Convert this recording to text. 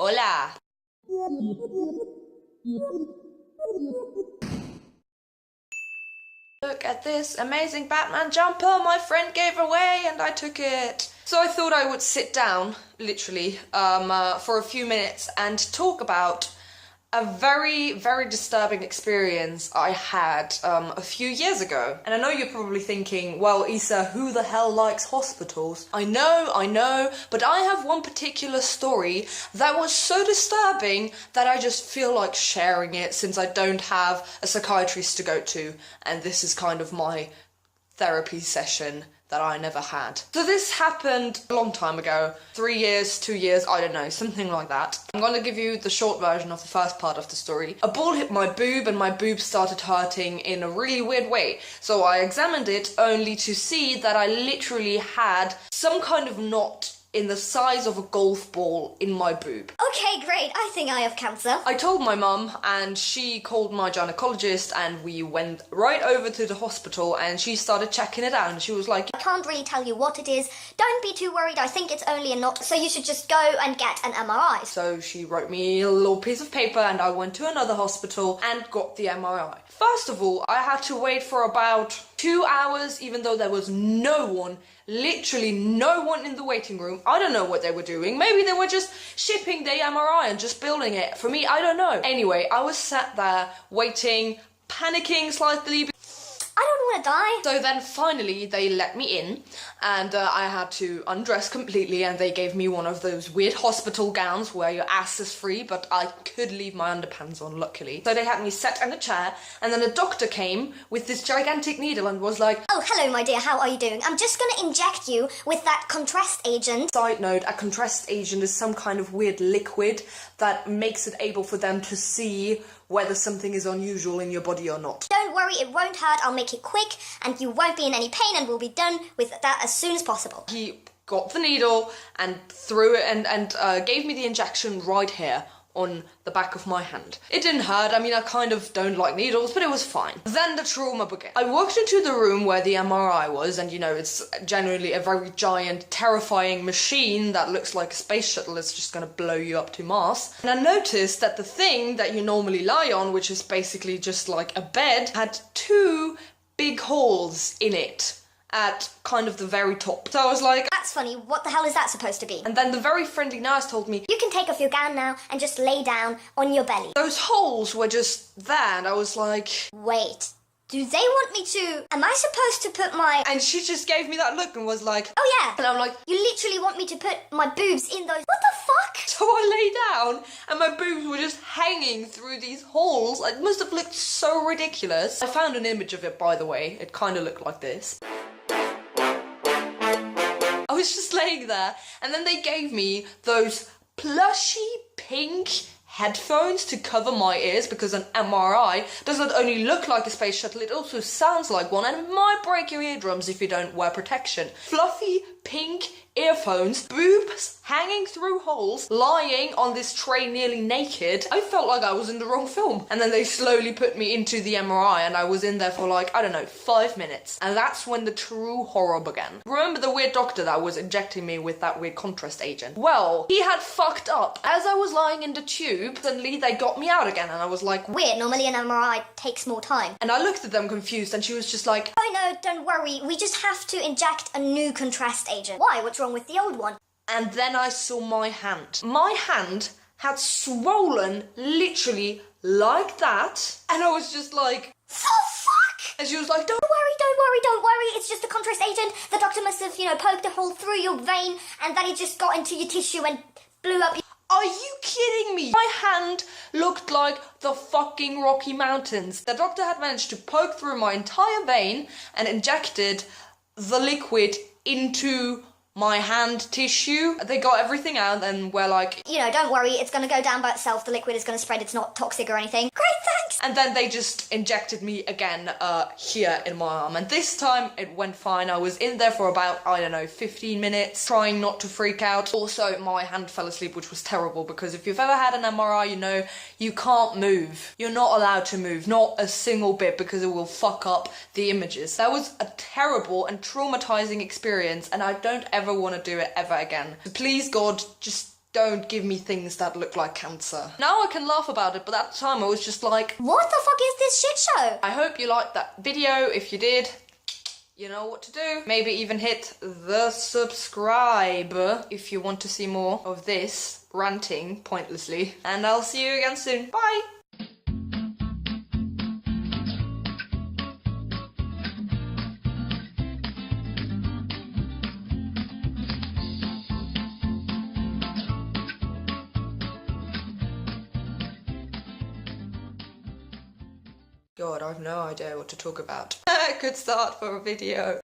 Hola! Look at this amazing Batman jumper my friend gave away and I took it. So I thought I would sit down, literally, for a few minutes and talk about a very, very disturbing experience I had a few years ago. And I know you're probably thinking, well, Issa, who the hell likes hospitals? I know, but I have one particular story that was so disturbing that I just feel like sharing it since I don't have a psychiatrist to go to, and this is kind of my therapy session that I never had. So this happened a long time ago, 3 years, 2 years, I don't know, something like that. I'm gonna give you the short version of the first part of the story. A ball hit my boob and my boob started hurting in a really weird way. So I examined it only to see that I literally had some kind of knot in the size of a golf ball in my boob. Okay, great. I think I have cancer. I told my mum and she called my gynecologist and we went right over to the hospital and she started checking it out and she was like, I can't really tell you what it is. Don't be too worried. I think it's only a knot, so you should just go and get an MRI. So she wrote me a little piece of paper and I went to another hospital and got the MRI. First of all, I had to wait for about 2 hours even though there was no one, literally no one in the waiting room. I don't know what they were doing. Maybe they were just shipping the MRI and just building it. For me, I don't know. Anyway, I was sat there waiting, panicking slightly. I don't want to die. So then finally they let me in and I had to undress completely and they gave me one of those weird hospital gowns where your ass is free but I could leave my underpants on, luckily. So they had me sat in a chair and then a doctor came with this gigantic needle and was like, oh, hello my dear, how are you doing? I'm just gonna inject you with that contrast agent. Side note, a contrast agent is some kind of weird liquid that makes it able for them to see whether something is unusual in your body or not. Don't worry, it won't hurt. I'll make it quick and you won't be in any pain and we'll be done with that as soon as possible. He got the needle and threw it and gave me the injection right here on the back of my hand. It didn't hurt. I mean, I kind of don't like needles, but it was fine. Then the trauma began. I walked into the room where the MRI was, and you know, it's generally a very giant, terrifying machine that looks like a space shuttle. It's just gonna blow you up to Mars. And I noticed that the thing that you normally lie on, which is basically just like a bed, had 2 big holes in it at kind of the very top. So I was like, that's funny, what the hell is that supposed to be? And then the very friendly nurse told me, you can take off your gown now and just lay down on your belly. Those holes were just there and I was like, wait, do they want me to, am I supposed to put my... And she just gave me that look and was like, oh yeah. And I'm like, you literally want me to put my boobs in those, what the fuck? So I lay down and my boobs were just hanging through these holes. It must have looked so ridiculous. I found an image of it, by the way. It kind of looked like this. I was just laying there and then they gave me those plushy pink headphones to cover my ears because an MRI does not only look like a space shuttle, it also sounds like one and it might break your eardrums if you don't wear protection. Fluffy pink earphones, boobs hanging through holes, lying on this tray nearly naked. I felt like I was in the wrong film. And then they slowly put me into the MRI and I was in there for like, I don't know, 5 minutes. And that's when the true horror began. Remember the weird doctor that was injecting me with that weird contrast agent? Well, he had fucked up. As I was lying in the tube, suddenly they got me out again and I was like, weird, normally an MRI takes more time. And I looked at them confused and she was just like, oh no, don't worry, we just have to inject a new contrast agent. Why? What's wrong with the old one? And then I saw my hand. My hand had swollen literally like that. And I was just like, the fuck? And she was like, don't worry, it's just a contrast agent. The doctor must have, poked a hole through your vein and then it just got into your tissue and blew up your... Are you kidding me? My hand looked like the fucking Rocky Mountains. The doctor had managed to poke through my entire vein and injected the liquid into my hand tissue. They got everything out and were like, don't worry, it's gonna go down by itself, the liquid is gonna spread, it's not toxic or anything. Great, thanks! And then they just injected me again here in my arm. And this time it went fine. I was in there for about, 15 minutes, trying not to freak out. Also, my hand fell asleep, which was terrible because if you've ever had an MRI, you know you can't move. You're not allowed to move, not a single bit, because it will fuck up the images. That was a terrible and traumatizing experience and I don't ever want to do it ever again. So please, God, just don't give me things that look like cancer. Now I can laugh about it, but at the time I was just like, What the fuck is this shit show? I hope you liked that video. If you did, you know what to do. Maybe even hit the subscribe if you want to see more of this ranting pointlessly. And I'll see you again soon. Bye! God, I've no idea what to talk about. Good start for a video.